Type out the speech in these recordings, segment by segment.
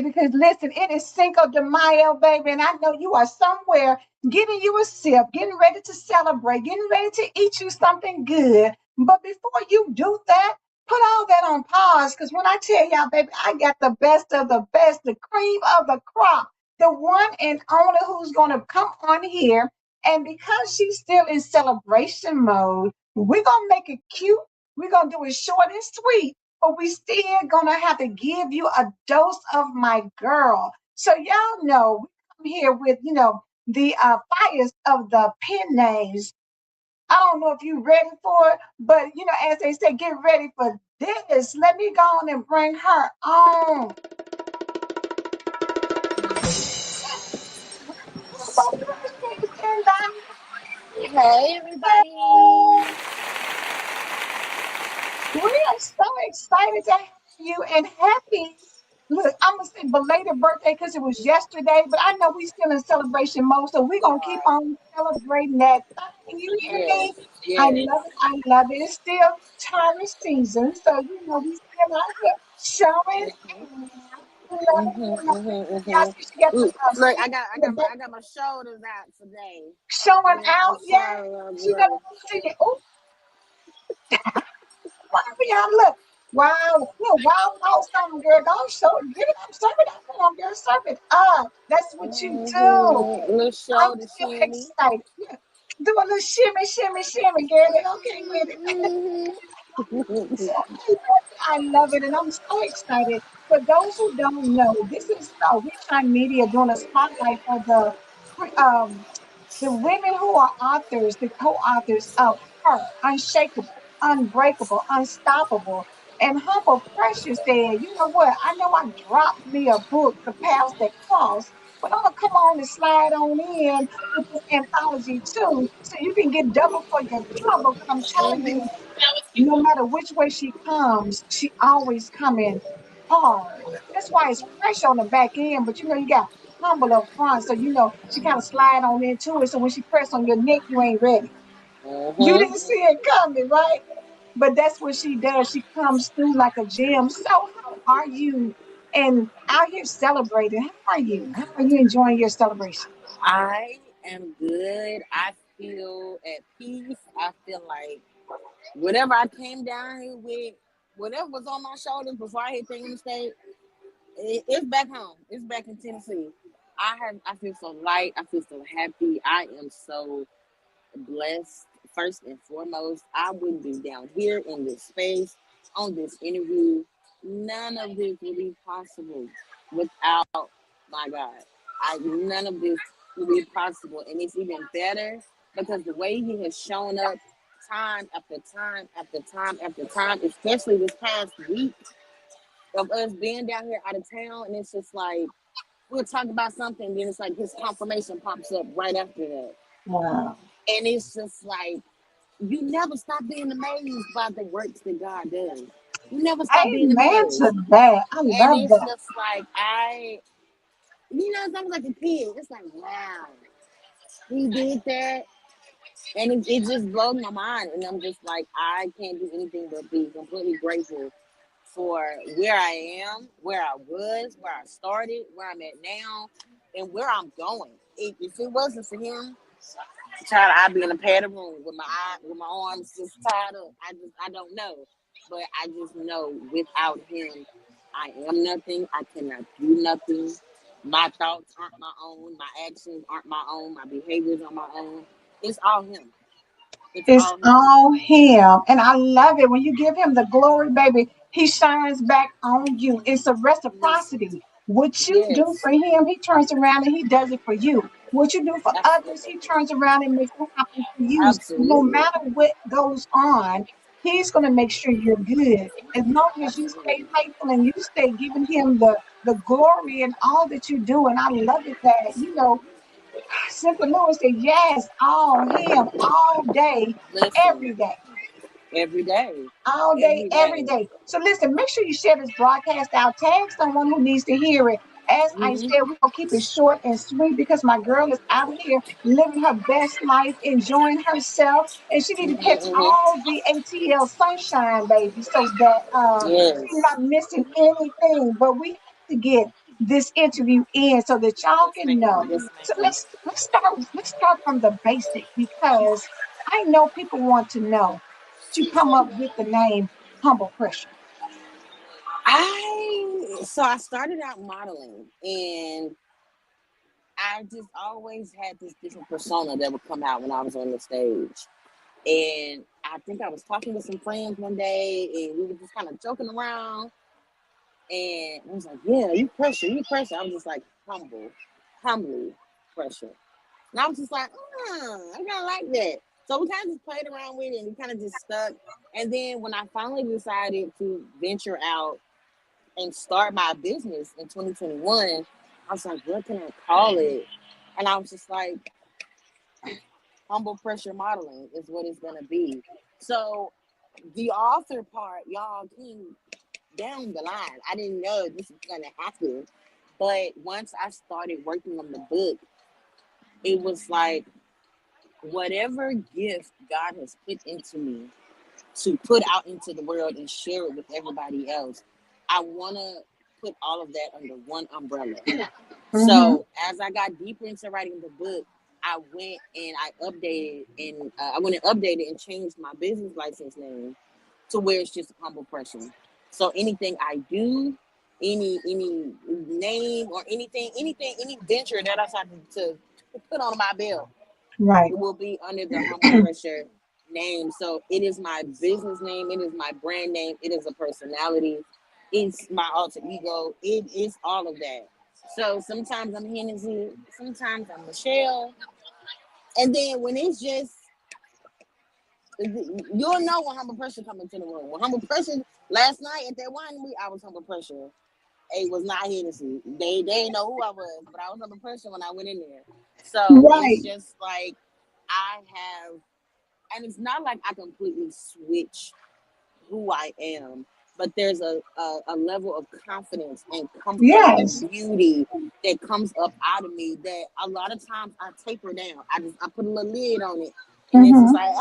birthday because listen, it is Cinco de Mayo, baby, and I know you are somewhere getting you a sip, getting ready to celebrate, getting ready to eat you something good. But before you do that, put all that on pause because when I tell y'all, baby, I got the best of the best, the cream of the crop, the one and only who's going to come on here. And because she's still in celebration mode, we're going to make it cute. We're going to do it short and sweet, but we still going to have to give you a dose of my girl. So y'all know we come here with, the fires of the pen names. I don't know if you're ready for it, but as they say, get ready for this. Let me go on and bring her on. Hey, everybody. We are so excited to have you and happy. Look, I'm gonna say belated birthday because it was yesterday, but I know we still in celebration mode, so we're gonna keep on celebrating that thing. You hear Yes, me? I yes. love it. I love it. It's still Taurus season, so we still out here showing out. Love it, love it. Y'all see she got the Look, stick in the back, I got my shoulders out today. showing out. Yeah, she got Look. to see it. Oh, wow, y'all look. Wow, look, wow, wow, something, girl. Don't show it. Give it up, serve it up. Come on, girl, serve it up. That's what you do. Little I'm shoulder still shimmy. excited. Yeah. Do a little shimmy, shimmy, shimmy, girl. They okay with it. So I love it, and I'm so excited. For those who don't know, this is Reachline Media doing a spotlight for the women who are authors, the co-authors of Her, Unshakable, Unbreakable, Unstoppable. And Humble Precious said, you know what? I know I dropped me a book to pass that cross, but I'm gonna come on and slide on in with this anthology too, so you can get double for your trouble. Because I'm telling you, no matter which way she comes, she always coming hard. That's why it's fresh on the back end, but you got humble up front. So she kind of slide on into it. So when she press on your neck, you ain't ready. You Mm-hmm. didn't see it coming, right? But that's what she does. She comes through like a gem. So how are you? And out here celebrating. How are you? How are you enjoying your celebration? I am good. I feel at peace. I feel like whatever I came down here with, whatever was on my shoulders before I hit the interstate, it's back home. It's back in Tennessee. I feel so light. I feel so happy. I am so blessed. First and foremost, I wouldn't be down here in this space on this interview. None of this would be possible without my God. None of this would be possible, and it's even better because the way He has shown up time after time after time after time, especially this past week of us being down here out of town, and it's just like we'll talk about something, then it's like His confirmation pops up right after that, Wow. and it's just like you never stop being amazed by the works that God does. You never stop being Amen to amazed. that. I And love it's that. just like it's almost like a kid. It's like, wow, he did that. And it just blows my mind. And I'm just like, I can't do anything but be completely grateful for where I am, where I was, where I started, where I'm at now, and where I'm going. If it wasn't for him, child, I'd be in a padded room with my arms just tied up. I don't know, but I just know without him, I am nothing. I cannot do nothing. My thoughts aren't my own. My actions aren't my own. My behaviors are my own. It's all him. It's It's all him. on him. And I love it. When you give him the glory, baby, he shines back on you. It's a Yes, reciprocity. What you do yes, for him, he turns around and he does it for you. What you do for others, absolutely, he turns around and makes it happen for you. So no absolutely, matter what goes on, he's going to make sure you're good. As long as you stay absolutely. faithful and you stay giving him the glory and all that you do. And I love it that, Cynthia Lewis said, yes, all him, all day, Listen, every day, every day, all day, every every day. day. So listen, make sure you share this broadcast out. Tag someone who needs to hear it. As I Mm-hmm. said, we're going to keep it short and sweet because my girl is out here living her best life, enjoying herself, and she need to catch Mm-hmm. all the ATL sunshine, baby, so that she's Yes. not missing anything. But we have to get this interview in so that y'all Yes, can ma'am. know. Yes, So ma'am. let's start from the basic because I know people want to know to come up with the name Humble Pressure. I started out modeling, and I just always had this different persona that would come out when I was on the stage. And I think I was talking to some friends one day, and we were just kind of joking around. And I was like, "Yeah, you pressure, you pressure." I was just like, humbly pressure. And I was just like, I kind of like that. So we kind of just played around with it, and we kind of just stuck. And then when I finally decided to venture out and start my business in 2021, I was like, what can I call it? And I was just like, humble pressure modeling is what it's gonna be. So the author part, y'all, came down the line. I didn't know this was gonna happen. But once I started working on the book, it was like whatever gift God has put into me to put out into the world and share it with everybody else, I want to put all of that under one umbrella. Mm-hmm. So as I got deeper into writing the book, I went and I went and updated and changed my business license name to where it's just Humble Pressure. So anything I do, any name or any venture that I start to put on my belt, Right. it will be under the Humble Pressure name. So it is my business name. It is my brand name. It is a personality. It's my alter ego. It is all of that. So sometimes I'm Hennessy. Sometimes I'm Michelle. And then when it's just, you'll know when Humble Pressure come into the room. When Humble Pressure, last night at that winery, I was Humble Pressure. It was not Hennessy. They didn't know who I was, but I was Humble Pressure when I went in there. So it's Right. just like I have, and it's not like I completely switch who I am, but there's a level of confidence and comfort Yes. and beauty that comes up out of me that a lot of times I taper down. I put a little lid on it, and it's just Mm-hmm. like,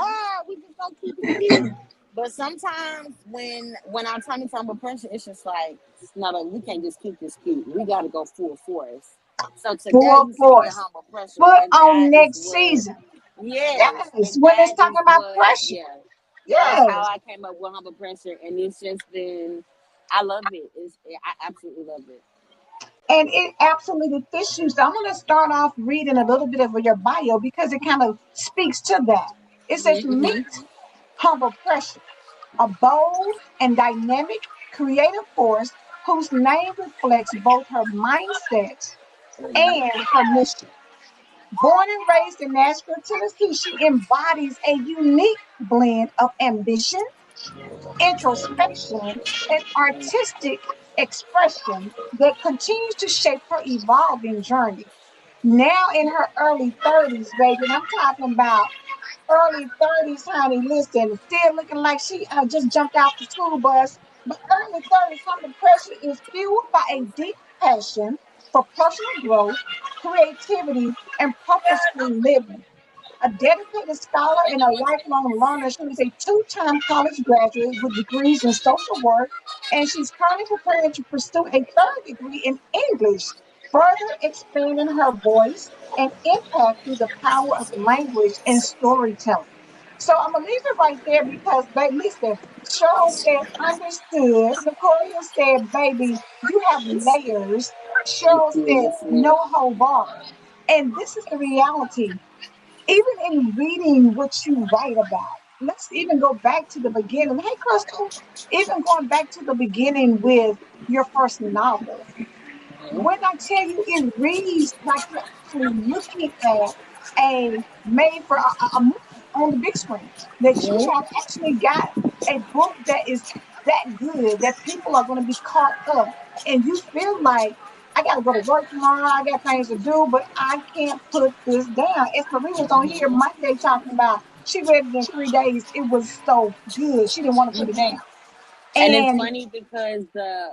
we just gonna keep it cute. But sometimes when I turn into Humble Pressure, it's just like, no, we can't just keep this cute. We got to go full force. So today Full you see me in force. Humble Pressure, Put and on that is next what, season. yes, Yes. and When it's that is talking about what, pressure. yeah, that's how Yes. I came up with Humble Pressure, and it's just been, I love it. I absolutely love it. And it absolutely fits you. So I'm going to start off reading a little bit of your bio because it kind of speaks to that. It says, Mm-hmm, meet Humble Pressure, a bold and dynamic creative force whose name reflects both her mindset and her mission. Born and raised in Nashville, Tennessee, she embodies a unique blend of ambition, introspection, and artistic expression that continues to shape her evolving journey. Now in her early 30s, baby, and I'm talking about early 30s, honey. Listen, still looking like she just jumped out the school bus. But early 30s, Humble Pressure is fueled by a deep passion for personal growth, creativity, and purposeful living. A dedicated scholar and a lifelong learner, she is a two-time college graduate with degrees in social work, and she's currently preparing to pursue a third degree in English, further expanding her voice and impact through the power of language and storytelling. So I'm gonna leave it right there because, babe, listen, Cheryl said understood. Nicoria said, baby, you have layers. thank Cheryl you. said, Yes, ma'am. no hold bar. And this is the reality even in reading what you write about, let's even go back to the beginning. Hey, Crystal, even going back to the beginning with your first novel. When I tell you it reads like you're actually looking at a made for a movie on the big screen, that you Mm-hmm. have actually got a book that is that good that people are going to be caught up, and you feel like I got to go to work tomorrow. I got things to do, but I can't put this down. As Marie was on here Monday talking about, she read it in 3 days. It was so good. She didn't want to put it down. And it's And funny because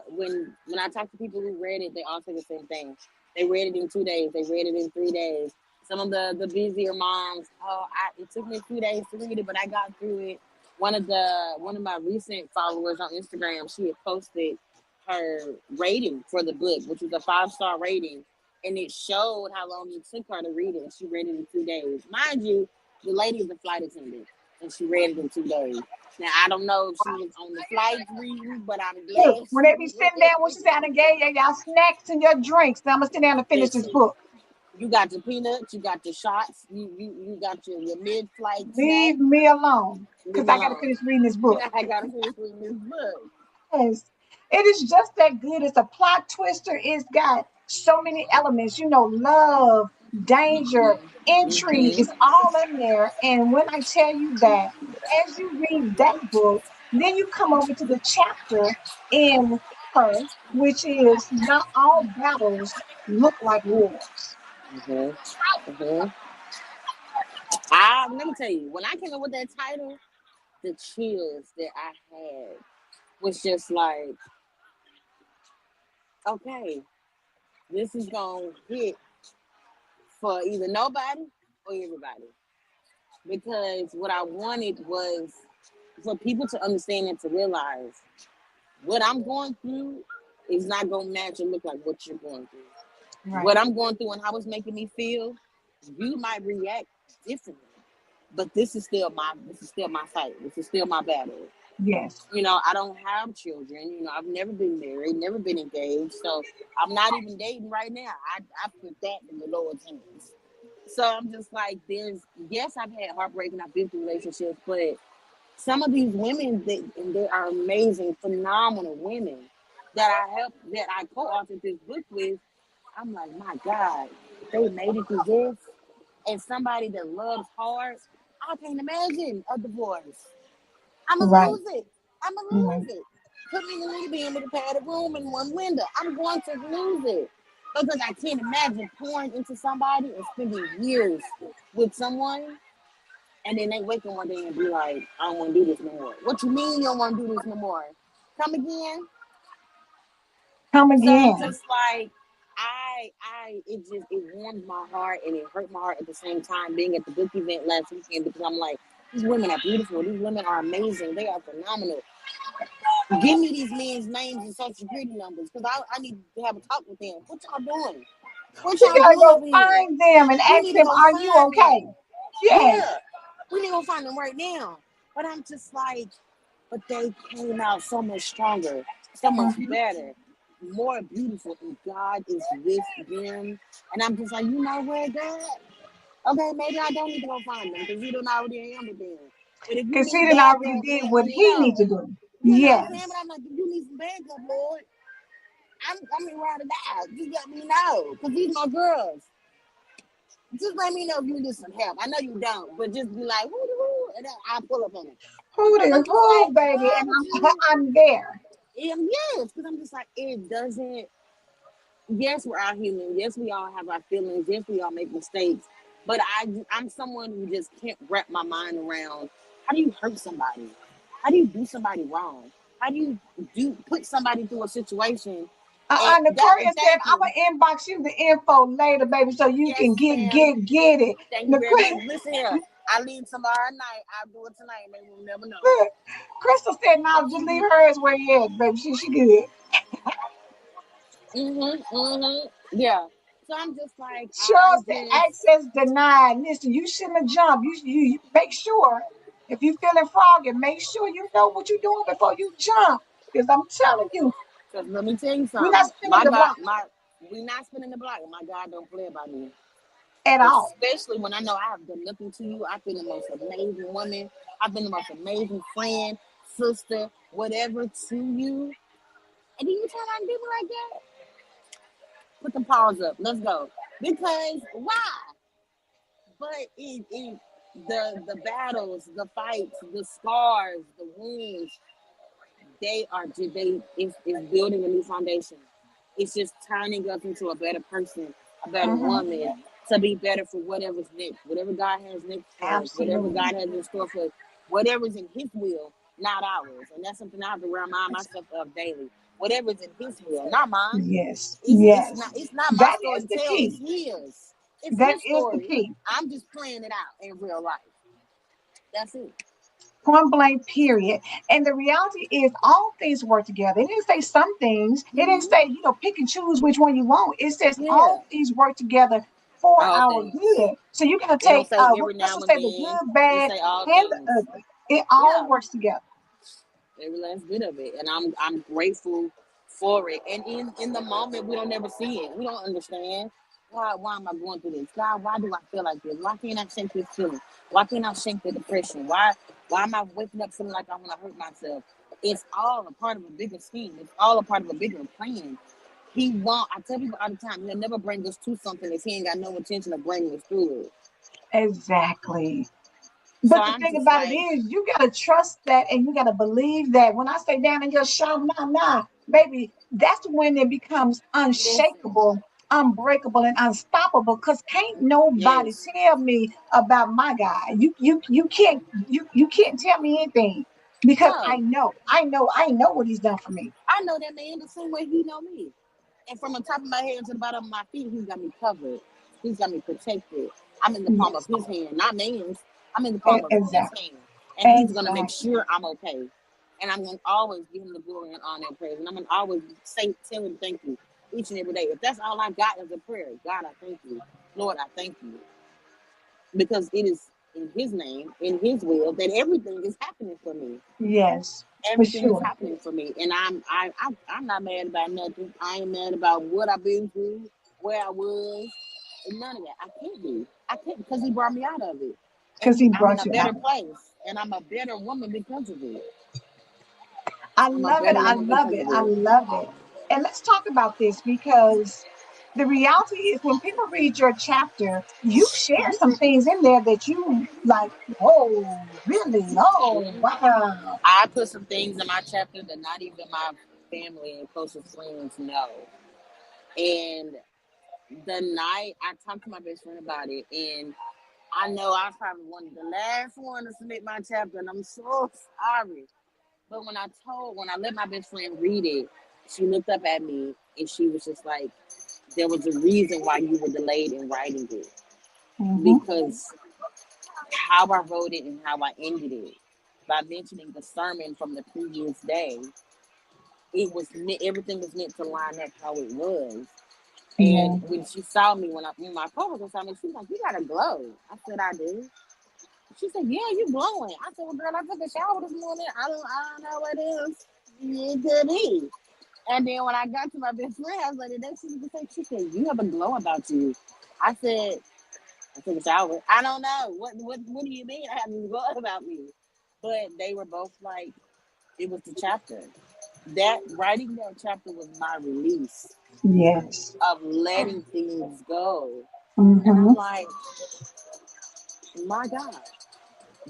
when I talk to people who read it, they all say the same thing. They read it in 2 days. They read it in 3 days. Some of the busier moms, it took me a few days to read it, but I got through it. One of my recent followers on Instagram, she had posted her rating for the book, which was a 5-star rating, and it showed how long it took her to read it. And she read it in 2 days. Mind you, the lady's a flight attendant, and she read it in 2 days. Now I don't know if she was on the flight reading, but I'm Look, glad when she they be was. sitting down, when she sat down and gave y'all snacks and your drinks, now I'm gonna sit down and finish this Listen, book. you got your peanuts, you got your shots, you got your mid-flight snack. Leave me alone, Leave because me I got to alone. finish reading this book. I gotta finish reading this book. Yes, it is just that good. It's a plot twister. It's got so many elements, love, danger, intrigue. Mm-hmm. It's all in there. And when I tell you that, as you read that book, then you come over to the chapter in her, which is not all battles look like wars. Mm-hmm. Mm-hmm. Let me tell you, when I came up with that title, the chills that I had was just like, okay, this is gonna hit for either nobody or everybody. Because what I wanted was for people to understand and to realize what I'm going through is not gonna match or look like what you're going through. Right. What I'm going through and how it's making me feel, you might react differently. But this is still my fight. This is still my battle. Yes. I don't have children. I've never been married, never been engaged. So I'm not even dating right now. I put that in the Lord's hands. So I'm just like, yes, I've had heartbreak and I've been through relationships, but some of these women, they are amazing, phenomenal women that I co-authored this book with. I'm like, my God, they made it through this. And somebody that loves hard, I can't imagine a divorce. I'm going to Right. lose it. I'm going to Right. lose it. Put me in a little being with a padded room and one window. I'm going to lose it. Because I can't imagine pouring into somebody and spending years with someone, and then they wake up one day and be like, I don't want to do this no more. What you mean you don't want to do this no more? Come again? Come So I'm again. just like, it warmed my heart and it hurt my heart at the same time being at the book event last weekend, because I'm like, these women are beautiful. These women are amazing. They are phenomenal. Give me these men's names and social security numbers, because I need to have a talk with them. What y'all doing? What We y'all gotta doing go over here? find them and We ask need to them, go are you find them. okay? Yes. Yeah, we need to go find them right now. But I'm just like, but they came out so much stronger, so much Mhm. better, more beautiful, and God is with them. And I'm just like, you know what, God? Okay, maybe I don't need to go find them because you don't already am with them. But if you Because he need done already backup, did let what me he need know. to do. You know what I'm saying? Yes. But I'm like, if you need some backup, Lord, I'm in ride or die. Just let me know, because these my girls. Just let me know if you need some help. I know you don't, but just be like, woo, woo, and then I'll pull up on it. Who Because the I'm just who, like, baby? why And would I'm you? I'm there. Yes, because I'm just like, it doesn't. Yes, we're all human. Yes, we all have our feelings. Yes, we all make mistakes. But I'm someone who just can't wrap my mind around, how do you hurt somebody? How do you do somebody wrong? How do you put somebody through a situation? And that, Nakoria said, thank I'm you. gonna inbox you the info later, baby, so you Yes, can get ma'am. get get it. Thank you very much. Nakoria, Listen here. I leave tomorrow night. I'll do it tonight. Maybe we'll never know. look, Crystal said, no, just leave hers where he is, baby. She good. Yeah. So I'm just like, Cheryl said, access denied. Listen, you shouldn't have jumped. You make sure, if you feeling froggy, make sure you know what you're doing before you jump. Because I'm telling you, because let me tell you we're not something. spinning the block We not spinning the block. My God don't play about me. at all. Especially when I know I have done nothing to you. I've been the most amazing woman. I've been the most amazing friend, sister, whatever to you. And then you turn around and do me like that? Put the paws up. Let's go. Because why? But the battles, the fights, the scars, the wounds, it's building a new foundation. It's just turning us into a better person, a better Hmm. woman, to be better for whatever's next, whatever God has next for us, whatever Absolutely. God has in store for us, whatever's in His will, not ours. And that's something I have to remind myself of daily. Whatever's in His will, not mine. Yes. It's Yes. not my That story is to the tell. It's key. His. It's That His is the story. key. I'm just playing it out in real life. That's it. Point blank, period. And the reality is, all things work together. It didn't say some things. It didn't Mm-hmm. say, pick and choose which one you want. It says Yeah, all things work together for all our things. good. So you got to It don't take, say what every now Crystal and say, the then. good, It bad, say all and the things. ugly. It all Yeah, works together. every last bit of it, and I'm grateful for it. And in the moment, we don't never see it. We don't understand. Why am I going through this? God, why do I feel like this? Why can't I shake this feeling? Why can't I shake the depression? Why am I waking up feeling like I want to hurt myself? It's all a part of a bigger scheme. It's all a part of a bigger plan. He won't. I tell people all the time, he'll never bring us to something if he ain't got no intention of bringing us through it. Exactly. So But the I'm thing just about it like, is, you gotta trust that, and you gotta believe that. When I say down in your shop, nah, baby, that's when it becomes listen, unshakable, unbreakable, and unstoppable. Cause can't nobody yes. tell me about my guy. You can't tell me anything because I No, know, I know what he's done for me. I know that man the same way he know me. And from the top of my head to the bottom of my feet, he's got me covered. He's got me protected. I'm in the palm of Yes, his hand, not man's. I'm in the palm of his exactly, hand. And he's going to make exactly. sure I'm okay. And I'm going to always give him the glory and honor and praise. And I'm going to always tell him thank you each and every day. If that's all I got is a prayer, God, I thank you. Lord, I thank you. Because it is in his name, in his will, that everything is happening for me. Yes, for Everything is sure. happening for me, and I'm not mad about nothing. I ain't mad about what I've been through, where I was, and none of that. I can't be. I can't because he brought me out of it, Because and he I'm in brought a you better out. place, and I'm a better woman because of it. I I'm a love it. better I woman love because it. of I it. love it. And let's talk about this because the reality is when people read your chapter, you share some things in there that you like, whoa, really? Oh, wow. I put some things in my chapter that not even my family and closest friends know, and the night I talked to my best friend about it, and I know I was probably one of the last one to submit my chapter, and I'm so sorry. But when I let my best friend read it, she looked up at me and she was just like, there was a reason why you were delayed in writing it. Mm-hmm. Because how I wrote it and how I ended it, by mentioning the sermon from the previous day, everything was meant to line up how it was. And Yeah. when she saw me, when my coworker saw me, she was like, "You got a glow." I said, "I do." She said, "Yeah, you glowing." I said, "Well, girl, I took a shower this morning. I don't know what it is. It could be." And then when I got to my best friend, I was like, "That she was say." She said, "You have a glow about you." I said, "I took a shower. I don't know. What do you mean I have a glow about me?" But they were both like, it was the chapter. That writing that chapter was my release Yes. of letting things go. And I'm Mm-hmm. like, my God,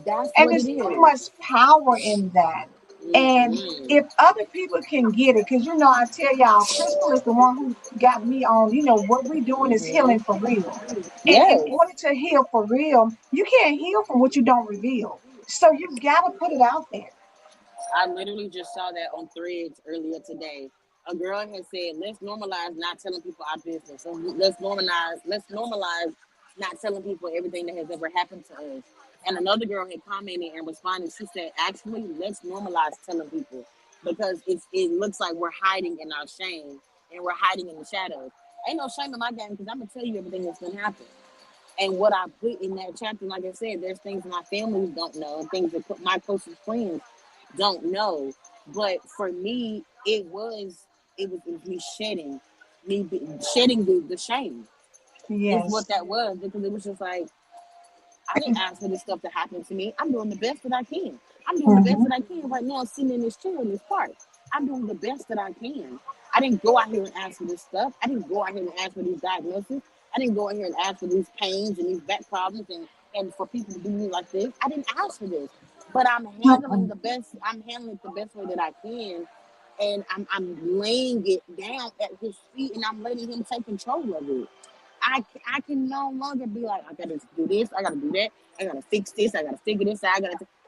that's And what there's it so is. much power in that. And Mm-hmm. if other people can get it, because I tell y'all, Crystal is the one who got me on, what we're doing is healing for Mm-hmm. real. And in Yes. order to heal for real, you can't heal from what you don't reveal. So you got to put it out there. I literally just saw that on Threads earlier today. A girl had said, "Let's normalize not telling people our business. So let's normalize not telling people everything that has ever happened to us." And another girl had commented and responded. She said, "Actually, let's normalize telling people because it looks like we're hiding in our shame and we're hiding in the shadows. Ain't no shame in my game because I'm gonna tell you everything that's gonna happen." And what I put in that chapter, like I said, there's things my family don't know, and things that my closest friends don't know. But for me, it was me shedding, shedding the shame is what Yes. that was, because it was just like I didn't ask for this stuff to happen to me. I'm doing the best that I can. I'm doing the best Hmm. that I can right now, sitting in this chair in this park. I'm doing the best that I can. I didn't go out here and ask for this stuff. I didn't go out here and ask for these diagnoses. I didn't go out here and ask for these pains and these back problems and for people to do me like this. I didn't ask for this. But I'm handling it the best way that I can. And I'm laying it down at his feet and I'm letting him take control of it. I can no longer be like, I gotta do this, I gotta do that, I gotta fix this, I gotta figure this out,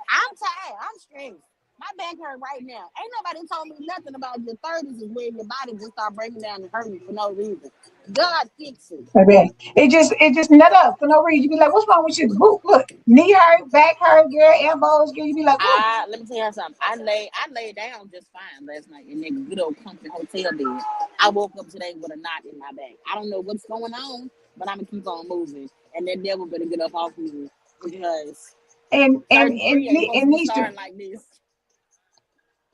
I'm tired, I'm stressed. My back hurt right now. Ain't nobody told me nothing about your 30s is where your body just start breaking down and hurting for no reason. God fix it. Baby, it just nut up for no reason. You be like, what's wrong with you? Look, knee hurt, back hurt, girl, elbows, girl. You be like, whoa. Let me tell you something. I lay down just fine last night in that good old comfy hotel bed. I woke up today with a knot in my back. I don't know what's going on, but I'm gonna keep on moving. And that devil better get up off me because And 33 ain't supposed it to be needs to. starting like this.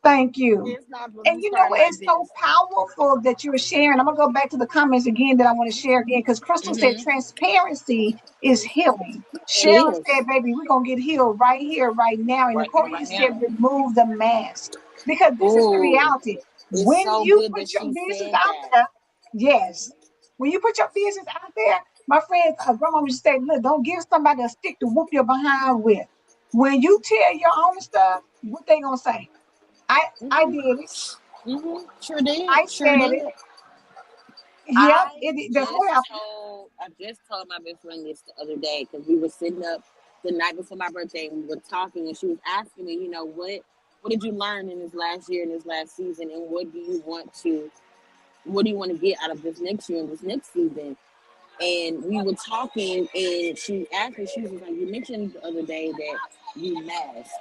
Thank you. It's not supposed to And be you know starting what? like It's so this. powerful that you're sharing. I'm gonna go back to the comments again that I want to share again because Crystal said Mm-hmm. transparency is healing. It Cheryl is. said, "Baby, we're gonna get healed right here, right now." And Right here, Nicole right said, now. "Remove the mask," because this is the Ooh, reality. it's When so you good put that your she business said out that. there, yes, when you put your business out there, my friends, grandma used to say, "Look, don't give somebody a stick to whoop your behind with." When you tell your own stuff, what they gonna say? I Mm-hmm. did it. Mm-hmm. Sure did. I Sure said it. did. Yep, that's what happened. I just told my best friend this the other day because we were sitting up the night before my birthday and we were talking and she was asking me, what did you learn in this last year, in this last season, and what do you want to get out of this next year and this next season? And we were talking and she asked me, she was like, you mentioned the other day that you mask.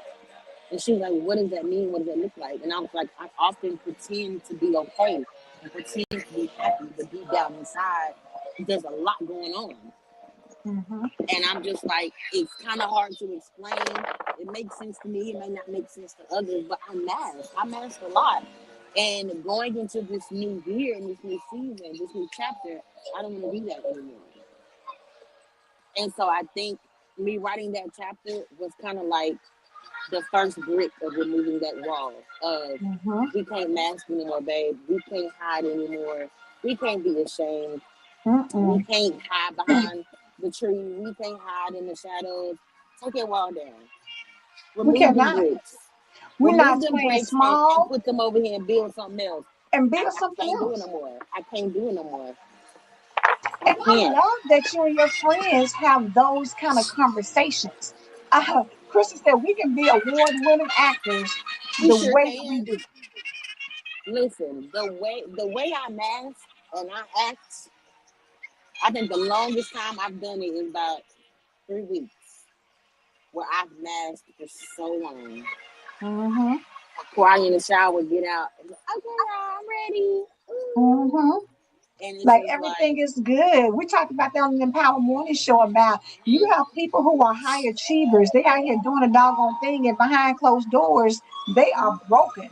And she was like, what does that mean? What does that look like? And I was like, I often pretend to be okay and pretend to be happy, but deep down inside, there's a lot going on. Hmm. And I'm just like, it's kind of hard to explain. It makes sense to me. It may not make sense to others, but I mask. I mask a lot. And going into this new year and this new season, this new chapter, I don't want to do that anymore. And so I think me writing that chapter was kind of like the first brick of removing that wall of Hmm. we can't mask anymore, babe. We can't hide anymore. We can't be ashamed. We Mm-mm. can't hide behind the tree. We can't hide in the shadows. Take that wall down. We Remove them cannot. bricks. We're Remove not them playing bricks and small put them over here and build something else. and I, build I something can't do it no else. more. I can't do it no more. I And I can't. love that you and your friends have those kind of conversations. Krista said we can be award-winning actors We the sure way that we can. do. Listen, the way I mask and I act, I think the longest time I've done it is about 3 weeks, where I've masked for so long. Hmm. Cry in the shower, get out, and be, okay, y'all, I'm ready. Ooh. Hmm. And it's Like just everything like, is good. We talked about that on the Empower Morning Show about you have people who are high achievers. They out here doing a doggone thing, and behind closed doors, they are broken.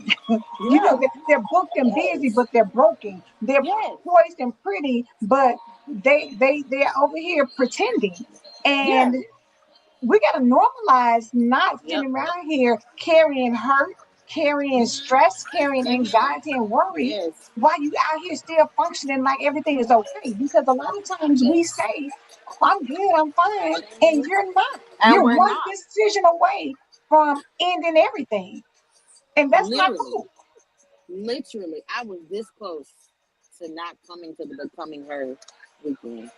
yeah, They're booked and busy, yes, but they're broken. They're yes, poised and pretty, but they're over here pretending. yeah, And we got to normalize not yep, sitting around here carrying hurt, carrying stress, carrying anxiety and worry yes, while you out here still functioning like everything is okay. Because a lot of times we yes. say, oh, I'm good, I'm fine. And you're not. And You're we're one not. decision away from ending everything. And that's not Literally, cool. literally, I was this close to not coming to the Becoming Her weekend.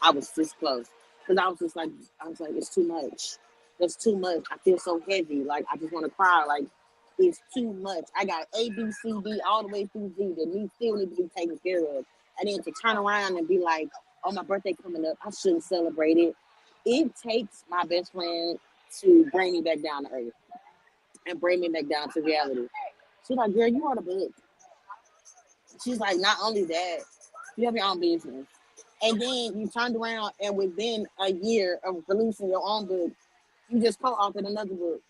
I was this close because I was like, it's too much. There's too much. I feel so heavy. Like I just want to cry. Like it's too much. I got A, B, C, D all the way through Z that still need to be taken care of. And then to turn around and be like, oh, my birthday coming up. I shouldn't celebrate it. It takes my best friend to bring me back down to earth and bring me back down to reality. She's like, girl, you are the book. She's like, not only that, you have your own business. And then you turned around and within a year of releasing your own book, you just co-authored another book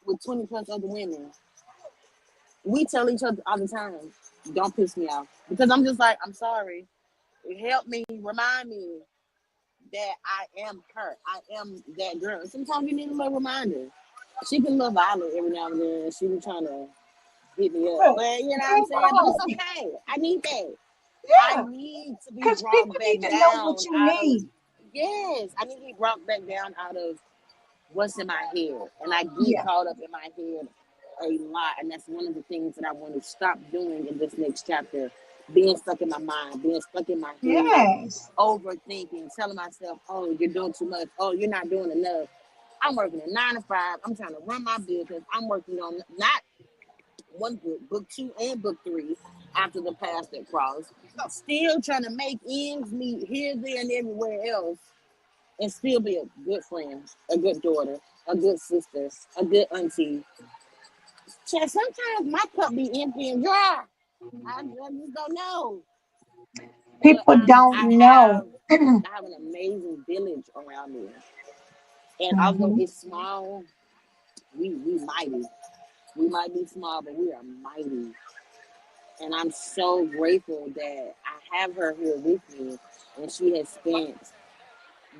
with 20 plus other women. We tell each other all the time, don't piss me off. Because I'm just like, I'm sorry. Help me, remind me that I am her. I am that girl. Sometimes you need a little reminder. She can look violent every now and then. She be trying to hit me up. Look, But you know what I'm leave saying? But it's it alone. okay. I need that. I Yeah, need to be because brought people back need to know what down you out of, need. yes, I need to be brought back down out of what's in my head. And I get Yeah. caught up in my head a lot. And that's one of the things that I want to stop doing in this next chapter. Being stuck in my mind, being stuck in my head, Yes. overthinking, telling myself, oh, you're doing too much. Oh, you're not doing enough. I'm working a 9 to 5. I'm trying to run my business. I'm working on not one book, book two and book three, after the paths that cross. Still trying to make ends meet here, there, and everywhere else, and still be a good friend, a good daughter, a good sister, a good auntie. Sometimes my cup be empty and dry. I just don't know. But People don't know. I have an amazing village around me. And although Mhm. it's small, we mighty. We might be small, but we are mighty. And I'm so grateful that I have her here with me, and she has spent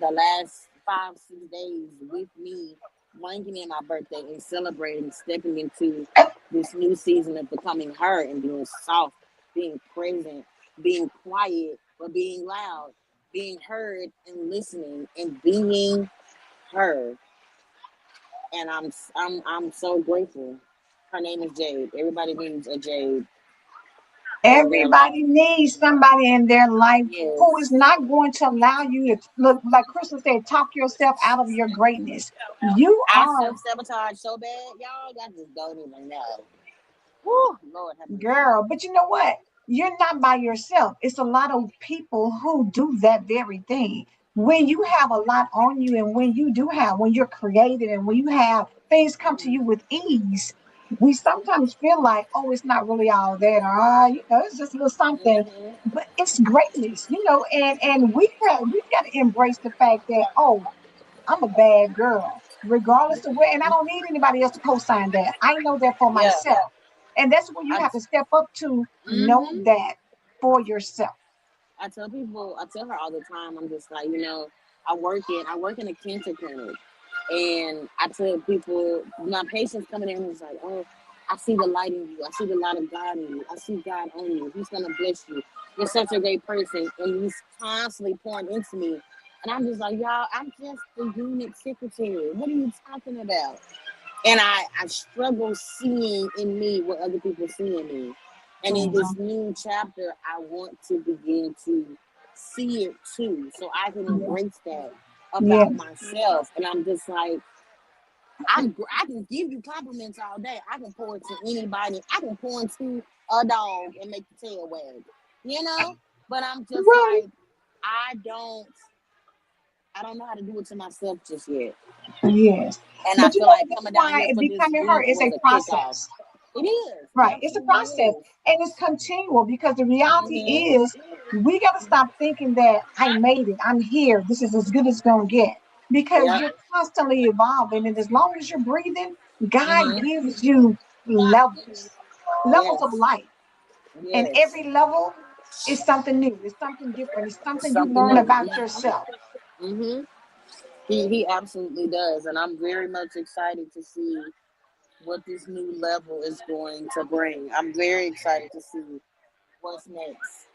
the last 5, 6 days with me, blanking in my birthday and celebrating, stepping into this new season of becoming her and being soft, being present, being quiet, but being loud, being heard and listening and being her. And I'm so grateful. Her name is Jade. Everybody needs a Jade in their life. Everybody needs somebody in their life who is Yes. not going to allow you to look, like Crystal said, talk yourself out of your greatness. You I are, self sabotage so bad, y'all just don't even know. Woo, Lord have mercy. girl, but you know what? You're not by yourself. It's a lot of people who do that very thing. When you have a lot on you, and when you do have, when you're creative, and when you have things come to you with ease, we sometimes feel like, oh, it's not really all that, or it's just a little something. Mm-hmm. But it's greatness, and we've got to embrace the fact that, oh, I'm a bad girl, regardless of where, and I don't need anybody else to co-sign that. I know that for Yeah. myself. And that's where you I, have to step up to know mm-hmm. that for yourself. I tell her all the time, I'm just like, I work in a cancer clinic. And I tell people, my patients coming in and it's like, oh, I see the light in you. I see the light of God in you. I see God on you. He's gonna bless you. You're such a great person. And he's constantly pouring into me. And I'm just like, y'all, I'm just the unit secretary. What are you talking about? And I struggle seeing in me what other people see in me. And in this Mhm. new chapter, I want to begin to see it too, so I can Yes, embrace that about yes, myself. And I'm just like, I can give you compliments all day. I can pour it to anybody. I can pour into a dog and make the tail wag, you know. But I'm just right. like, I don't, I don't know how to do it to myself just yet. Yes. And I But you feel know like what? That's coming down why here for this becoming her week is was a a kickoff. process. It is. It Right. It's a absolutely process, is. and it's continual, because the reality Mm-hmm. is we got to stop thinking that I made it, I'm here, this is as good as it's going to get, because Yeah. you're constantly evolving. And as long as you're breathing, God Mm-hmm. gives you levels Yes. of life. And Yes. every level is something new, it's something different, it's something you Something learn new. about yourself. Mm-hmm. He absolutely does. And I'm very much excited to see what this new level is going to bring. I'm very excited to see what's next.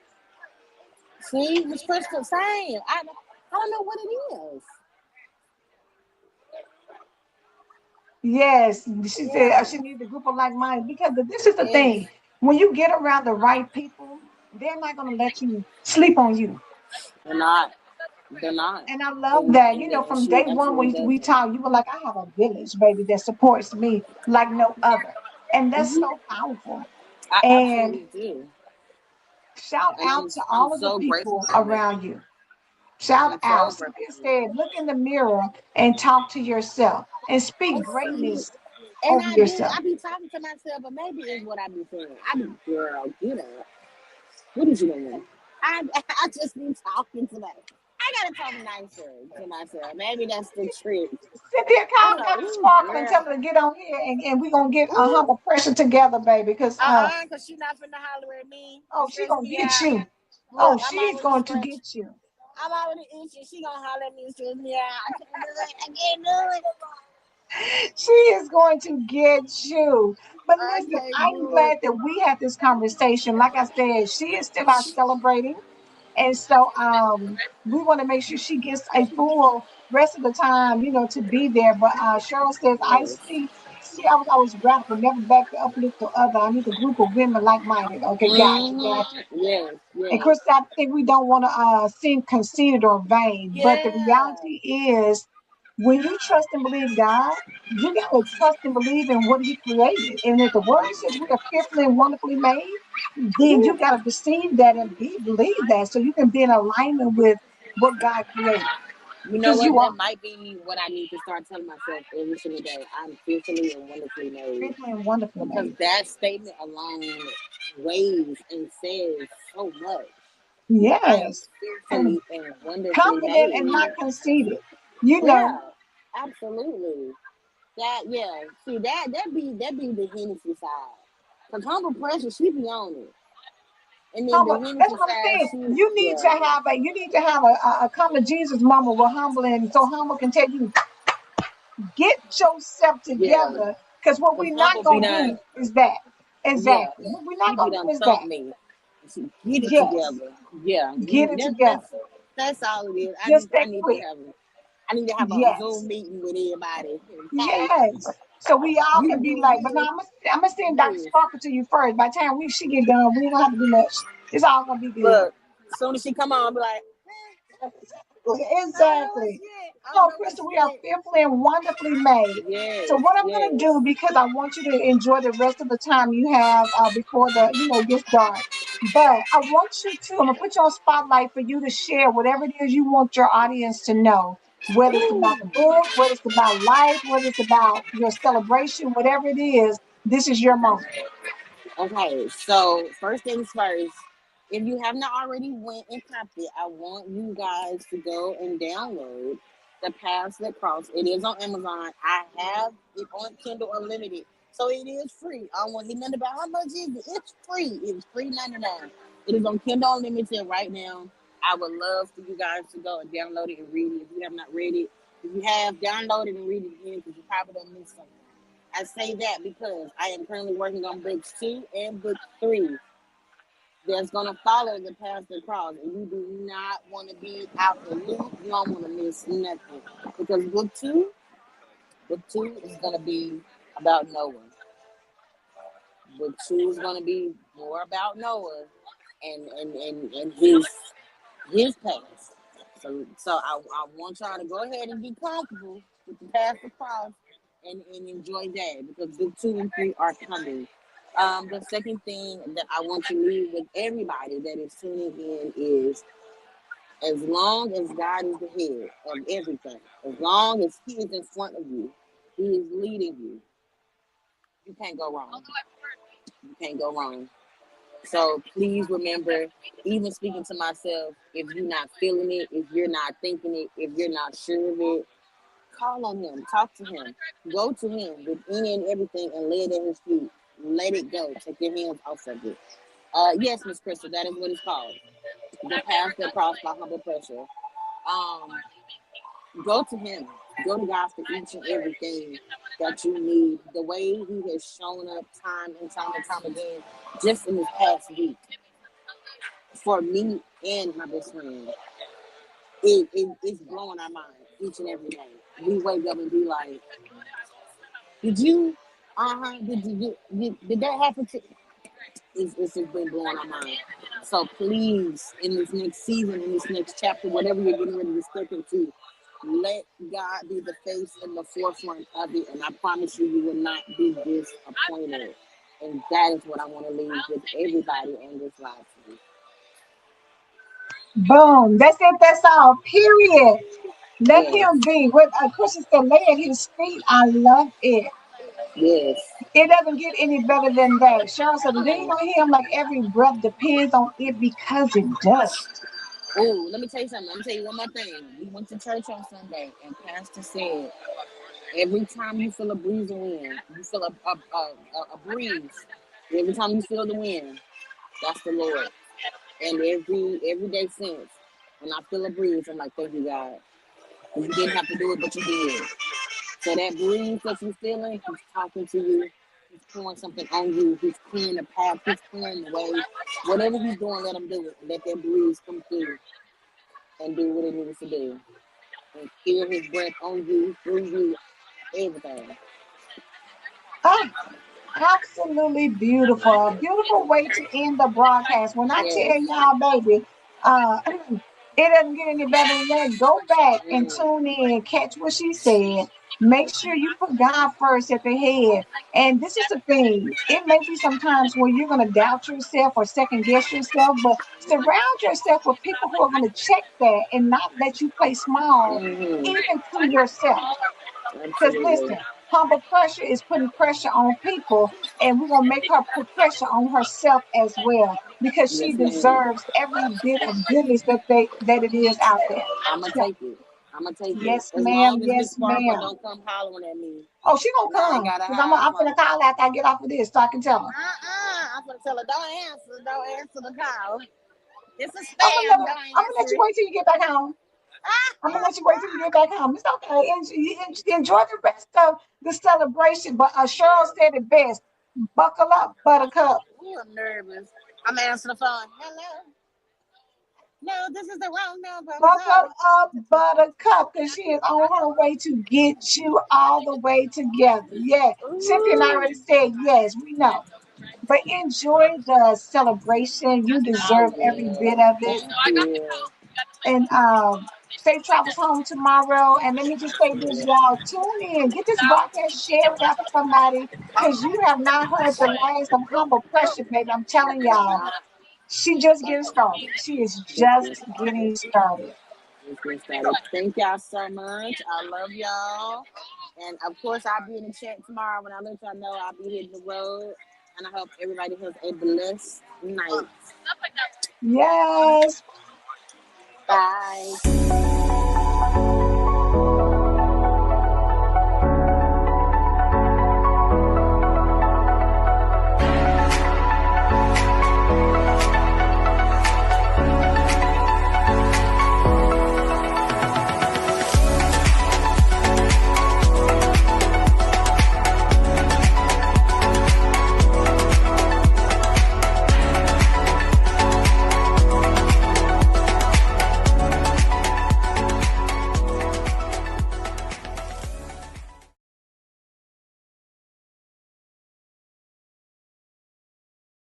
See, Miss Crystal saying, I don't know what it is. Yes, she said Yeah. she needs a group of like minded, because this is the Yes. thing. When you get around the right people, they're not going to let you sleep on you. They're not. They're not. And I love And, that. and, From she day one absolutely when we doesn't. talked, you were like, I have a village, baby, that supports me like no other. And that's Mm-hmm. so powerful. I And absolutely do. shout And out to I'm all of the so grateful people for it. around you. Shout I'm so out. grateful Cynthia for it. said, look in the mirror and talk to yourself and speak And see, greatness and over I do. yourself. I be talking to myself, but maybe it's what I be saying. I be, girl, get up. What is you doing? I just be talking to myself. I gotta talk nicer to myself. Maybe that's the trick. Cynthia, I'm call like, Dr. ooh, Sparkle and girl. tell her to get on here, and we're going to get a Ooh, humble pressure together, baby, because cause she not finna holler at me oh, and she stress going to me get out. you. Oh, Look, she's going to get you. I'm already itching. She gonna holler at me and stress me out. I can't do it. I can't do it. She is going to get you. But I listen, can't I'm do glad that we had this conversation. Like I said, she is still out celebrating. And so we want to make sure she gets a full rest of the time, to be there. But Cheryl says, I it. see, I was always radical, never back to uplift the other. I need a group of women like minded. Okay, gotcha, gotcha. Yes, And yes, Chris, I think we don't want to seem conceited or vain, but the yeah. reality is When you trust and believe God, you gotta trust and believe in what He created. And if the word says we are fearfully and wonderfully made, then Woo. you gotta receive that and believe that so you can be in alignment with what God created. You know Because what? you are That might be what I need to start telling myself every single day. I'm fearfully and wonderfully made. fearfully and wonderfully Because made. that statement alone weighs and says so much. I am Yes. fearfully and wonderfully Confident and made. not conceited. You know, Yeah, absolutely. That yeah. See that be the Hennessy side. Cause humble pressure, she be on it. And then the humble. That's Hennessy what I'm side, saying. she You need to yeah, have a come to Jesus mama with humble and so humble can tell you get yourself yeah. together. Because what Cause we're not humble be gonna done, do is that. yeah. Exactly. What we're She not be gonna done do is that. thumped me. She get it Yes. together. Yeah, Get it together. that's all it is. Just I that need to quick. have a Yes. Zoom meeting with everybody. Hey, Yes. So we all you can be do like, but now this, I'm gonna send Dr. yes. Sparkle to you first. By the time she get done, we ain't gonna have to do much. It's all gonna be good. Look, as soon as she come on, I'll be like, I don't know what Exactly. shit. I don't No, know what Crystal, we are shit. fearfully and wonderfully made. So Yes, what I'm gonna yes. do, because I want you to enjoy the rest of the time you have before it gets dark. But I want you to, I'm gonna put you on spotlight for you to share whatever it is you want your audience to know, whether it's about the book, whether it's about life, whether it's about your celebration, whatever it is, this is your Okay. moment. Okay, so first things first, if you have not already went and copied it, I want you guys to go and download The Paths That Cross. It is on Amazon. I have it on Kindle Unlimited, so it is free. I don't want to hear nothing about how much is it. It's free. It's free 99. It is on Kindle Unlimited right now. I would love for you guys to go and download it and read it. If you have not read it, if you have, download it and read it again because you probably don't miss something. I say that because I am currently working on books 2 and book 3 that's going to follow the path across. And you do not want to be out the loop. You don't want to miss nothing. Because book two is going to be about Noah. Book 2 is going to be more about Noah and his past. So I want y'all to go ahead and be comfortable with the path across and enjoy that because book 2 and 3 are coming. The second thing that I want to leave with everybody that is tuning in is as long as God is the head of everything, as long as He is in front of you, He is leading you, you can't go wrong. You can't go wrong. So please remember, even speaking to myself, if you're not feeling it, if you're not thinking it, if you're not sure of it, call on him, talk to him, go to him with any and everything and lay it at his feet. Let it go. Take your hands off of it. Yes, Miss Crystal, that is what it's called. The path that crossed by humble pressure. Um, Go to him. Go to God for each and everything that you need. The way he has shown up time and time again, just in this past week for me and my best friend, it's blowing our mind each and every day. We wake up and be like, "Did you? Did that happen to?" It's just been blowing our mind. So please, in this next season, in this next chapter, whatever you're getting ready to step into, let God be the face and the forefront of it, and I promise you, you will not be disappointed. And that is what I want to leave with everybody on this live today. Boom. That's it. That's all. Period. Let Yes, him be. What Christian said, lay at his feet. I love it. yes. It doesn't get any better than that. Cheryl said, lean Uh-uh. on him like every breath depends on it because it does. Oh, let me tell you something. Let me tell you one more thing. We went to church on Sunday, and Pastor said, every time you feel a breeze of wind, you feel a breeze. Every time you feel the wind, that's the Lord. And every day since, when I feel a breeze, I'm like, thank you, God. You didn't have to do it, but you did. So that breeze that you're feeling, he's talking to you. He's pouring something on you. He's clearing the path. He's clearing the way. Whatever he's doing, let him do it. Let that breeze come through and do what it needs to do. And feel his breath on you, through you, everything. Ah, absolutely beautiful. A beautiful way to end the broadcast. When I Yes. tell y'all, baby, uh, It doesn't get any better than that. Go back and Mm. tune in, catch what she said. Make sure you put God first at the head. And this is the thing. It may be sometimes where you're going to doubt yourself or second guess yourself, but surround yourself with people who are going to check that and not let you play small, Mm-hmm. even to yourself. Because Absolutely. listen, humble pressure is putting pressure on people, and we're gonna make her put pressure on herself as well because she Yes, ma'am. deserves every bit of goodness that it is out there. I'm gonna So, take it. I'm gonna take it. yes, As ma'am. long as Miss Yes, Sparkle ma'am. don't come hollering at me, Oh, she gonna and I ain't come gotta because hide I'm from gonna her. call after I get off of this so I can tell her. I'm gonna tell her don't answer the call. It's a I'm spam. Don't I'm gonna let answer you it. wait till you get back home. I'm gonna let you wait till you get back home. It's okay. Enjoy the rest of the celebration. But Cheryl said it best. Buckle up, Buttercup. Ooh, I'm nervous. I'm gonna answer the phone. Hello. No, this is the wrong number. I'm Buckle sorry. up, Buttercup, because she is on her way to get you all the way together. Yeah, Cynthia and I Ooh. already said yes, we know. But enjoy the celebration. You I deserve every bit will. of it. Thank you. And safe travels home tomorrow. And let me just say this, y'all. Tune in. Get this broadcast, share it out to somebody because you have not heard the last of Humble Pressure, baby. I'm telling y'all. She just getting started. She is Just just getting started. getting started. Just getting started. Thank y'all so much. I love y'all. And of course, I'll be in the chat tomorrow when I let y'all know I'll be hitting the road. And I hope everybody has a blessed night. Yes. Bye.